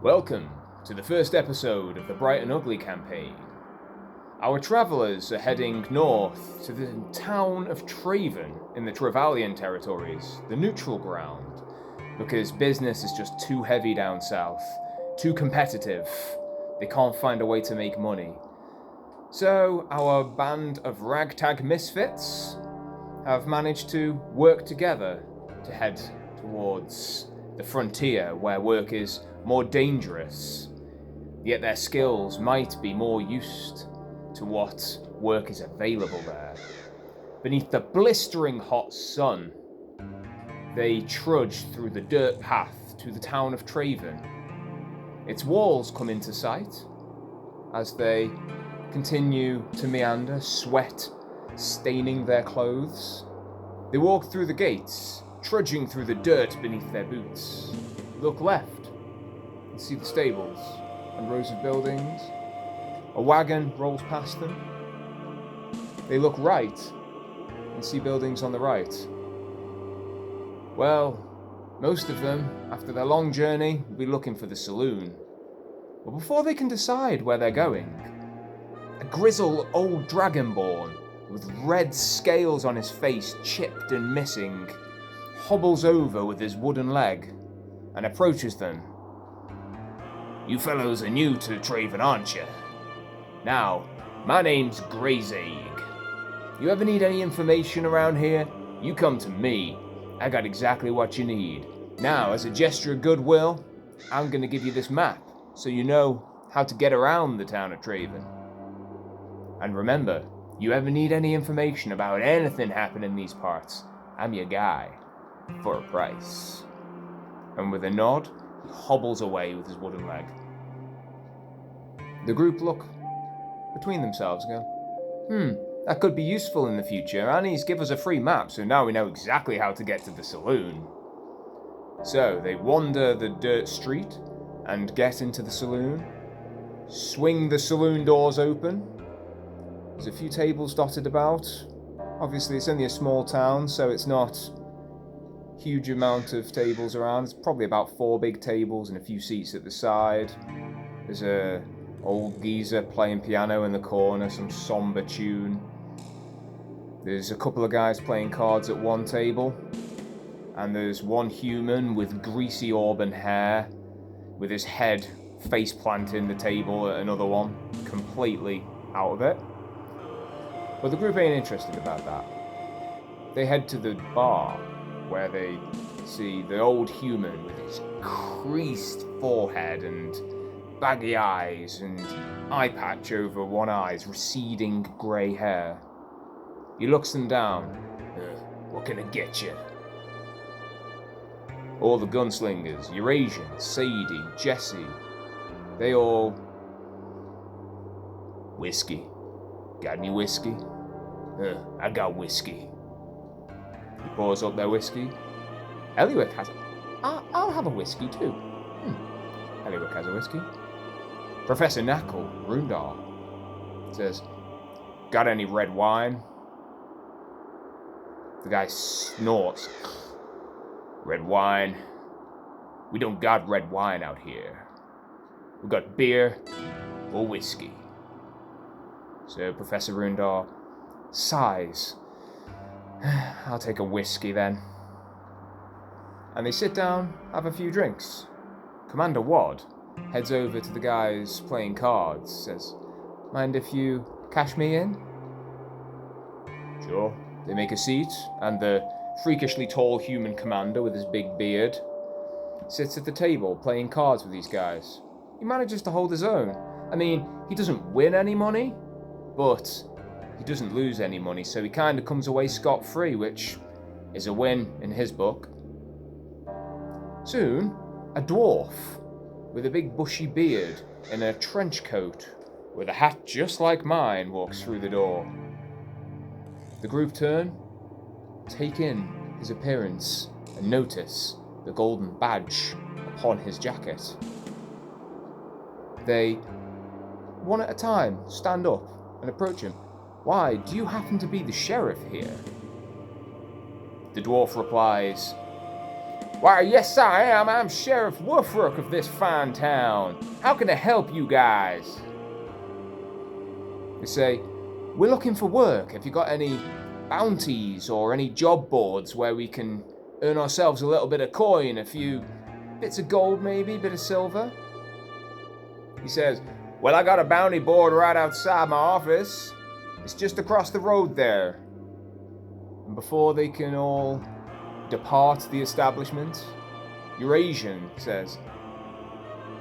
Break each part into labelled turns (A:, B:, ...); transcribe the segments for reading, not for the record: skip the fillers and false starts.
A: Welcome to the first episode of the Bright and Ugly campaign. Our travellers are heading north to the town of Traven in the Trevallion territories, the neutral ground, because business is just too heavy down south, too competitive. They can't find a way to make money. So our band of ragtag misfits have managed to work together to head towards the frontier where work is more dangerous, yet their skills might be more used to what work is available there. Beneath the blistering hot sun, they trudge through the dirt path to the town of Traven. Its walls come into sight as they continue to meander, sweat staining their clothes. They walk through the gates, trudging through the dirt beneath their boots. Look left and see the stables and rows of buildings. A wagon rolls past them. They look right and see buildings on the right. Well, most of them, after their long journey, will be looking for the saloon. But before they can decide where they're going, a grizzled old dragonborn with red scales on his face, chipped and missing, hobbles over with his wooden leg and approaches them. "You fellows are new to Traven, aren't you? Now, my name's Greyzaig. You ever need any information around here, you come to me. I got exactly what you need. Now, as a gesture of goodwill, I'm gonna give you this map, so you know how to get around the town of Traven. And remember, you ever need any information about anything happening in these parts, I'm your guy, for a price." And with a nod, he hobbles away with his wooden leg. The group look between themselves and go, that could be useful in the future, and he's give us a free map, so now we know exactly how to get to the saloon. So they wander the dirt street and get into the saloon, swing the saloon doors open. There's a few tables dotted about. Obviously, it's only a small town, so it's not huge amount of tables around. There's probably about 4 big tables and a few seats at the side. There's a old geezer playing piano in the corner, some somber tune. There's a couple of guys playing cards at one table, and there's one human with greasy auburn hair, with his head face planting the table at another one, completely out of it. But the group ain't interested about that. They head to the bar, where they see the old human with his creased forehead and baggy eyes and eye patch over one eye's receding grey hair. He looks them down. "What can I get you?" All the gunslingers, Eurasian, Sadie, Jesse, they all... "Whiskey. Got any whiskey?" "I got whiskey." He pours up their whiskey. Eliwick has it. I'll have a whiskey too. Eliwick has a whiskey. Professor Knackle, Rundar, says, "Got any red wine?" The guy snorts. "Red wine? We don't got red wine out here. We got beer or whiskey." So Professor Rundar sighs. "I'll take a whiskey then." And they sit down, have a few drinks. Commander Wad heads over to the guys playing cards, says, "Mind if you cash me in?" Sure. They make a seat, and the freakishly tall human commander with his big beard sits at the table playing cards with these guys. He manages to hold his own. I mean, he doesn't win any money, but he doesn't lose any money, so he kind of comes away scot-free, which is a win in his book. Soon, a dwarf with a big bushy beard in a trench coat with a hat just like mine walks through the door. The group turn, take in his appearance, and notice the golden badge upon his jacket. They, one at a time, stand up and approach him. "Why, do you happen to be the sheriff here?" The dwarf replies, Why, yes I am. I'm Sheriff Woofrook of this fine town. How can I help you guys? They say, we're looking for work. Have you got any bounties or any job boards where we can earn ourselves a little bit of coin, a few bits of gold maybe, a bit of silver? He says, well, I got a bounty board right outside my office. It's just across the road there. And before they can all depart the establishment, Eurasian says,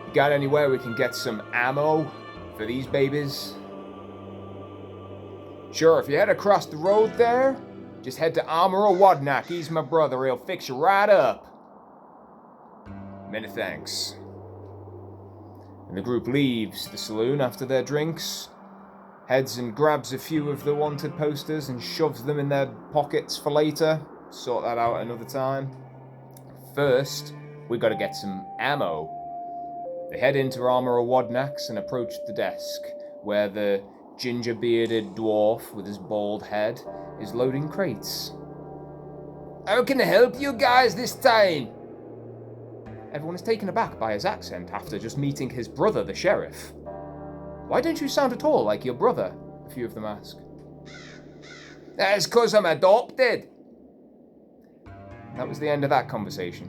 A: you got anywhere we can get some ammo for these babies? Sure, if you head across the road there, just head to Armorer Wadnak. He's my brother. He'll fix you right up. Many thanks. And the group leaves the saloon after their drinks, heads and grabs a few of the wanted posters and shoves them in their pockets for later. Sort that out another time. First, we gotta get some ammo. They head into Armorer Wadnak's and approach the desk, where the ginger-bearded dwarf with his bald head is loading crates. How can I help you guys this time? Everyone is taken aback by his accent after just meeting his brother, the sheriff. Why don't you sound at all like your brother? A few of them ask. That's 'cause I'm adopted. That was the end of that conversation.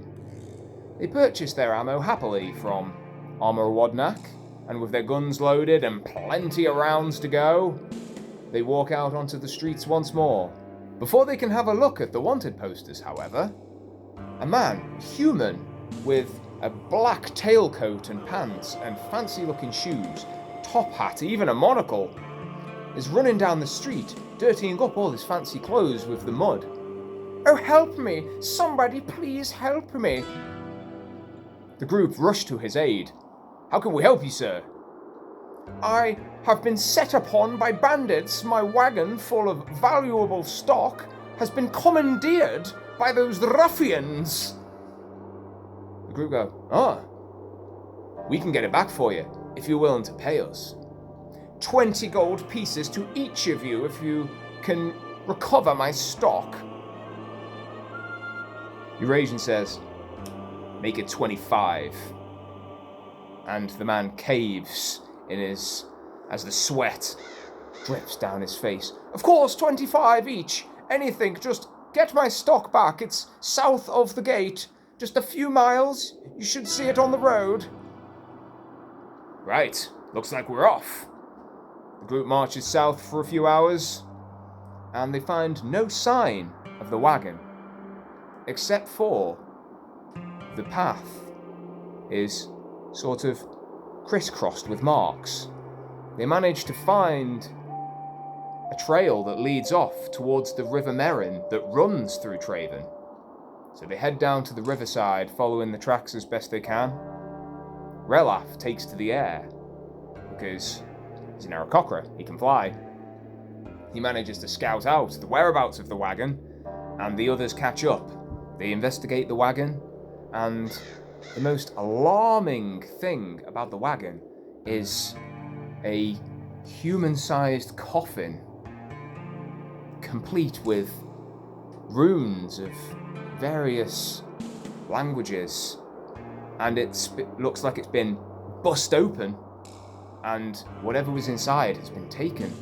A: They purchased their ammo happily from Armorer Wadnak, and with their guns loaded and plenty of rounds to go, they walk out onto the streets once more. Before they can have a look at the wanted posters, however, a man, human, with a black tailcoat and pants and fancy-looking shoes, top hat, even a monocle, is running down the street, dirtying up all his fancy clothes with the mud. Oh, help me! Somebody please help me! The group rush to his aid. How can we help you, sir? I have been set upon by bandits. My wagon, full of valuable stock, has been commandeered by those ruffians. The group go, we can get it back for you, if you're willing to pay us. 20 gold pieces to each of you if you can recover my stock. Eurasian says, make it 25. And the man caves as the sweat drips down his face. Of course, 25 each. Anything, just get my stock back. It's south of the gate. Just a few miles. You should see it on the road. Right, looks like we're off. The group marches south for a few hours, and they find no sign of the wagon, except for the path is sort of crisscrossed with marks. They manage to find a trail that leads off towards the River Merrin that runs through Traven. So they head down to the riverside, following the tracks as best they can. Relaf takes to the air, because he's an Aarakocra, he can fly. He manages to scout out the whereabouts of the wagon, and the others catch up. They investigate the wagon, and the most alarming thing about the wagon is a human-sized coffin, complete with runes of various languages, and it looks like it's been bust open, and whatever was inside has been taken.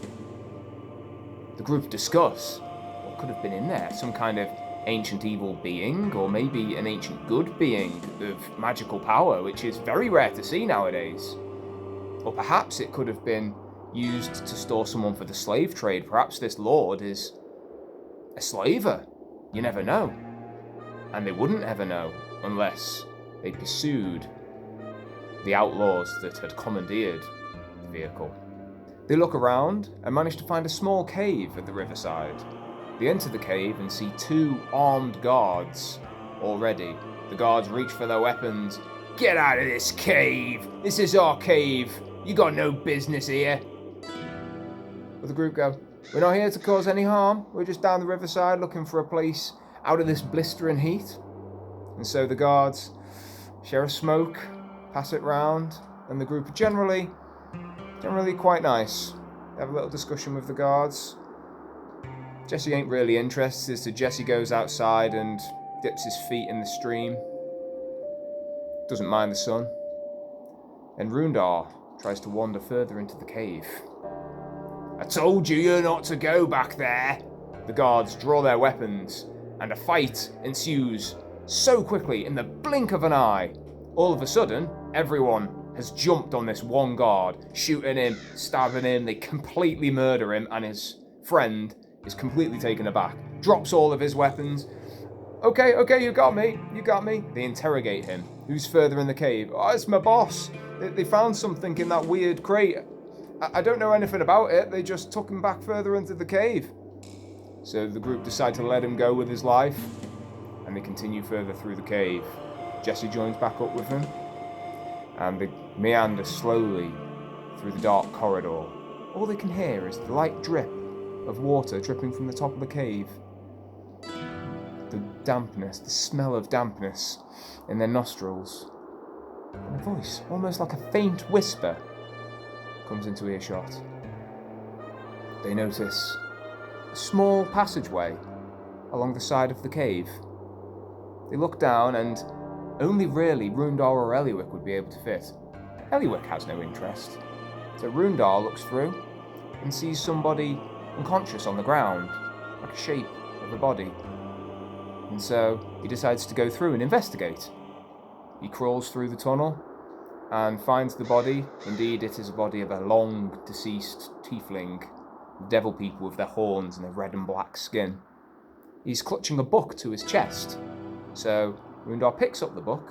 A: The group discuss what could have been in there, some kind of ancient evil being, or maybe an ancient good being of magical power, which is very rare to see nowadays. Or perhaps it could have been used to store someone for the slave trade. Perhaps this lord is a slaver. You never know. And they wouldn't ever know unless they pursued the outlaws that had commandeered the vehicle. They look around and manage to find a small cave at the riverside. They enter the cave and see 2 armed guards already. The guards reach for their weapons. Get out of this cave! This is our cave! You got no business here! But the group go, we're not here to cause any harm. We're just down the riverside looking for a place out of this blistering heat. And so the guards share a smoke, pass it round, and the group are generally quite nice. They have a little discussion with the guards. Jesse ain't really interested, so Jesse goes outside and dips his feet in the stream. doesn't mind the sun. Then Rundar tries to wander further into the cave. I told you're not to go back there! The guards draw their weapons, and a fight ensues so quickly in the blink of an eye. All of a sudden, everyone has jumped on this one guard, shooting him, stabbing him. They completely murder him, and his friend is completely taken aback, drops all of his weapons. Okay, you got me. They interrogate him. Who's further in the cave? Oh, it's my boss. They found something in that weird crate. I don't know anything about it. They just took him back further into the cave. So the group decide to let him go with his life, and they continue further through the cave. Jesse joins back up with them, and they meander slowly through the dark corridor. All they can hear is the light drip of water dripping from the top of the cave. The dampness, the smell of dampness in their nostrils. And a voice, almost like a faint whisper, comes into earshot. They notice a small passageway along the side of the cave. They look down, and only really Rundar or Eliwick would be able to fit. Eliwick has no interest. So Rundar looks through and sees somebody unconscious on the ground, like a shape of a body. And so he decides to go through and investigate. He crawls through the tunnel and finds the body. Indeed, it is a body of a long deceased tiefling, devil people with their horns and their red and black skin. He's clutching a book to his chest. So Rundar picks up the book,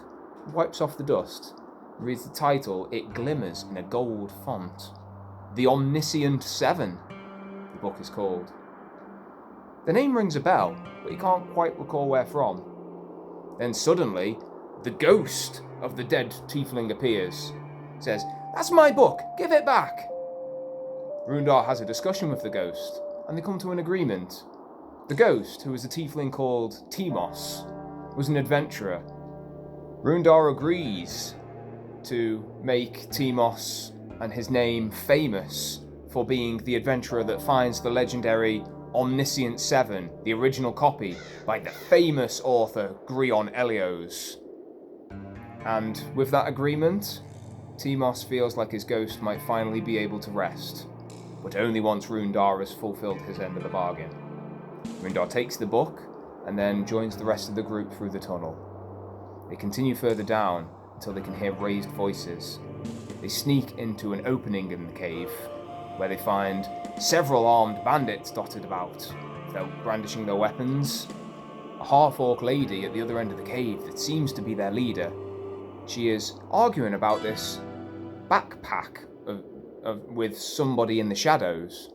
A: wipes off the dust, reads the title. It glimmers in a gold font. The Omniscient Seven, the book is called. The name rings a bell, but he can't quite recall where from. Then suddenly, the ghost of the dead tiefling appears. Says, "That's my book, give it back!" Rundar has a discussion with the ghost, and they come to an agreement. The ghost, who is a tiefling called Timos, was an adventurer. Rundar agrees to make Timos and his name famous for being the adventurer that finds the legendary Omniscient Seven, the original copy by the famous author Grion Elios. And with that agreement, Timos feels like his ghost might finally be able to rest, but only once Rundar has fulfilled his end of the bargain. Rundar takes the book and then joins the rest of the group through the tunnel. They continue further down until they can hear raised voices. They sneak into an opening in the cave, where they find several armed bandits dotted about. They're brandishing their weapons. A half-orc lady at the other end of the cave that seems to be their leader. She is arguing about this backpack with somebody in the shadows.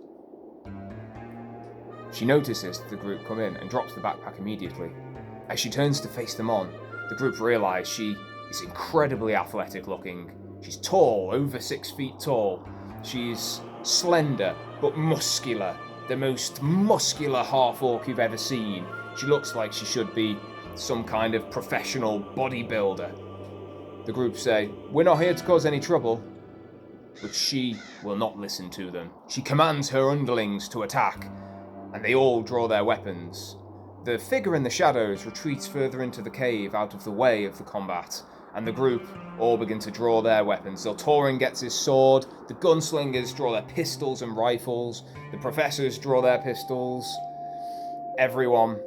A: She notices the group come in and drops the backpack immediately. As she turns to face them on, the group realise she is incredibly athletic looking. She's tall, over 6 feet tall. She's slender, but muscular. The most muscular half-orc you've ever seen. She looks like she should be some kind of professional bodybuilder. The group say, "We're not here to cause any trouble." But she will not listen to them. She commands her underlings to attack, and they all draw their weapons. The figure in the shadows retreats further into the cave out of the way of the combat, and the group all begin to draw their weapons. Zoltorin gets his sword, the gunslingers draw their pistols and rifles, the professors draw their pistols. Everyone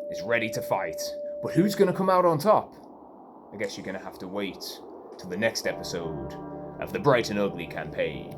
A: is ready to fight. But who's going to come out on top? I guess you're going to have to wait till the next episode of the Bright and Ugly campaign.